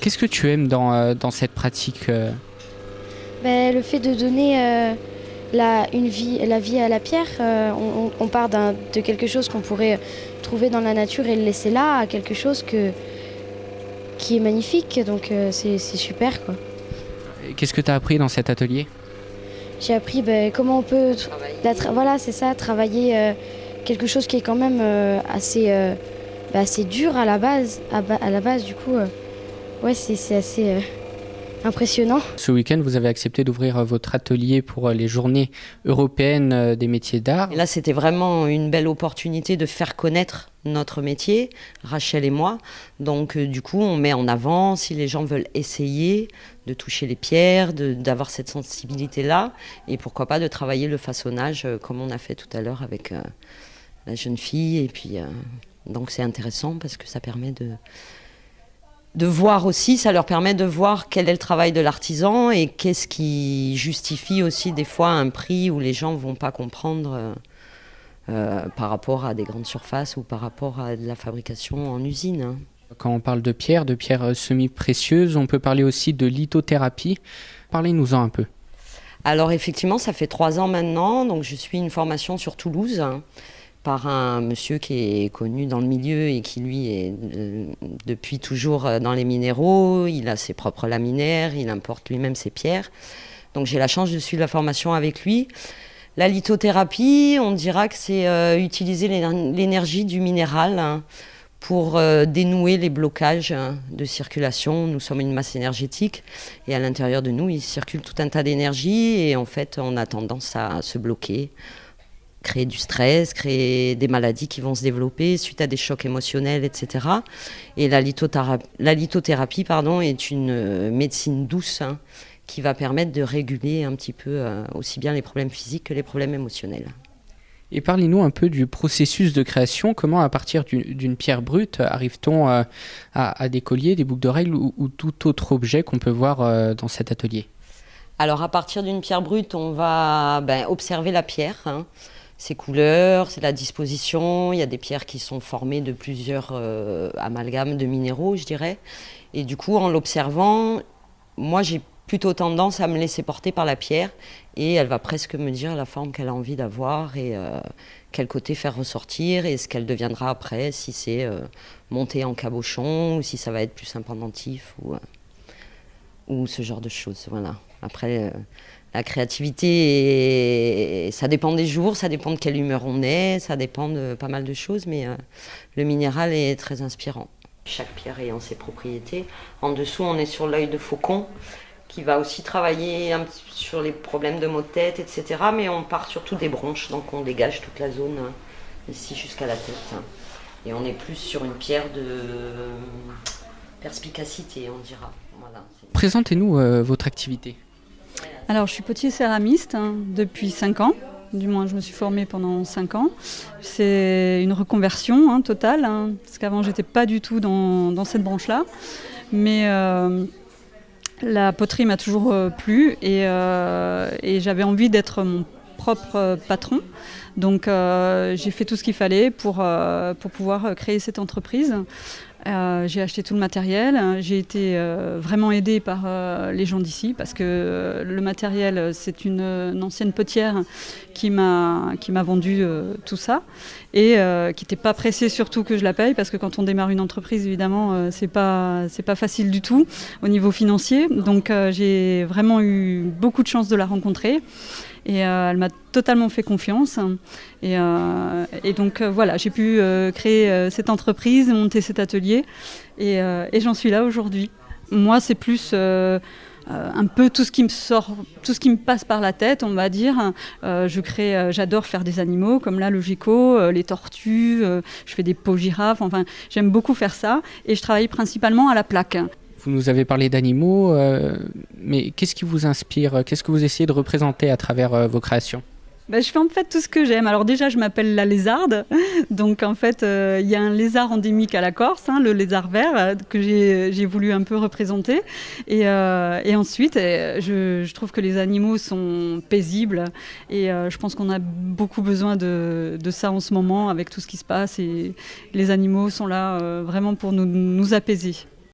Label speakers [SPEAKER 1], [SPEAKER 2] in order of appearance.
[SPEAKER 1] Qu'est-ce que tu aimes dans cette pratique
[SPEAKER 2] Le fait de donner la vie à la pierre, on part de quelque chose qu'on pourrait trouver dans la nature et le laisser là, à quelque chose qui est magnifique, donc c'est super, quoi.
[SPEAKER 1] Qu'est-ce que tu as appris dans cet atelier?
[SPEAKER 2] J'ai appris comment on peut voilà, c'est ça, travailler quelque chose qui est quand même assez dur à la base, du coup, ouais, c'est assez impressionnant.
[SPEAKER 1] Ce week-end, vous avez accepté d'ouvrir votre atelier pour les journées européennes des métiers d'art.
[SPEAKER 3] Et là, c'était vraiment une belle opportunité de faire connaître notre métier, Rachel et moi. Donc, du coup, on met en avant, si les gens veulent essayer de toucher les pierres, d'avoir cette sensibilité-là, et pourquoi pas de travailler le façonnage, comme on a fait tout à l'heure avec la jeune fille. Et puis, donc, c'est intéressant parce que ça permet de voir aussi, ça leur permet de voir quel est le travail de l'artisan et qu'est-ce qui justifie aussi des fois un prix où les gens ne vont pas comprendre par rapport à des grandes surfaces ou par rapport à de la fabrication en usine.
[SPEAKER 1] Quand on parle de pierres semi-précieuses, on peut parler aussi de lithothérapie. Parlez-nous-en un peu.
[SPEAKER 3] Alors effectivement, ça fait 3 ans maintenant, donc je suis une formation sur Toulouse, par un monsieur qui est connu dans le milieu et qui lui est depuis toujours dans les minéraux. Il a ses propres laminaires, il importe lui-même ses pierres. Donc j'ai la chance de suivre la formation avec lui. La lithothérapie, on dira que c'est utiliser l'énergie du minéral pour dénouer les blocages de circulation. Nous sommes une masse énergétique et à l'intérieur de nous, il circule tout un tas d'énergie et en fait, on a tendance à se bloquer, créer du stress, créer des maladies qui vont se développer suite à des chocs émotionnels, etc. Et la lithothérapie est une médecine douce qui va permettre de réguler un petit peu aussi bien les problèmes physiques que les problèmes émotionnels.
[SPEAKER 1] Et parlez-nous un peu du processus de création. Comment, à partir d'une pierre brute, arrive-t-on à des colliers, des boucles d'oreilles ou tout autre objet qu'on peut voir dans cet atelier?
[SPEAKER 3] Alors, à partir d'une pierre brute, on va observer la pierre, ses couleurs, la disposition. Il y a des pierres qui sont formées de plusieurs amalgames de minéraux, je dirais. Et du coup, en l'observant, moi, j'ai plutôt tendance à me laisser porter par la pierre et elle va presque me dire la forme qu'elle a envie d'avoir et quel côté faire ressortir et ce qu'elle deviendra après, si c'est monté en cabochon ou si ça va être plus un pendentif ou ce genre de choses. Voilà. Après, la créativité, ça dépend des jours, ça dépend de quelle humeur on est, ça dépend de pas mal de choses, mais le minéral est très inspirant. Chaque pierre ayant ses propriétés. En dessous, on est sur l'œil de faucon, qui va aussi travailler un petit peu sur les problèmes de maux de tête, etc. Mais on part surtout des bronches, donc on dégage toute la zone ici jusqu'à la tête. Et on est plus sur une pierre de perspicacité, on dira. Voilà.
[SPEAKER 1] Présentez-nous votre activité.
[SPEAKER 4] Alors, je suis potier céramiste depuis 5 ans. Du moins, je me suis formée pendant 5 ans. C'est une reconversion totale, parce qu'avant, j'étais pas du tout dans cette branche-là. Mais la poterie m'a toujours plu et j'avais envie d'être mon propre patron. Donc j'ai fait tout ce qu'il fallait pour pouvoir créer cette entreprise. J'ai acheté tout le matériel. J'ai été vraiment aidée par les gens d'ici parce que le matériel, c'est une ancienne potière qui m'a vendu tout ça et qui n'était pas pressée surtout que je la paye parce que quand on démarre une entreprise, évidemment, c'est pas facile du tout au niveau financier. Donc j'ai vraiment eu beaucoup de chance de la rencontrer. Et elle m'a totalement fait confiance. Et donc voilà, j'ai pu créer cette entreprise, monter cet atelier et j'en suis là aujourd'hui. Moi, c'est plus un peu tout ce qui me sort, tout ce qui me passe par la tête, on va dire. J'adore faire des animaux, comme là le gecko, les tortues, je fais des peaux girafes, enfin j'aime beaucoup faire ça et je travaille principalement à la plaque.
[SPEAKER 1] Vous nous avez parlé d'animaux, mais qu'est-ce qui vous inspire? Qu'est-ce que vous essayez de représenter à travers vos créations?
[SPEAKER 4] Je fais en fait tout ce que j'aime. Alors déjà, je m'appelle la lézarde. Donc en fait, il y a un lézard endémique à la Corse, le lézard vert, que j'ai voulu un peu représenter. Et ensuite, je trouve que les animaux sont paisibles. Et je pense qu'on a beaucoup besoin de ça en ce moment avec tout ce qui se passe. Et les animaux sont là vraiment pour nous apaiser.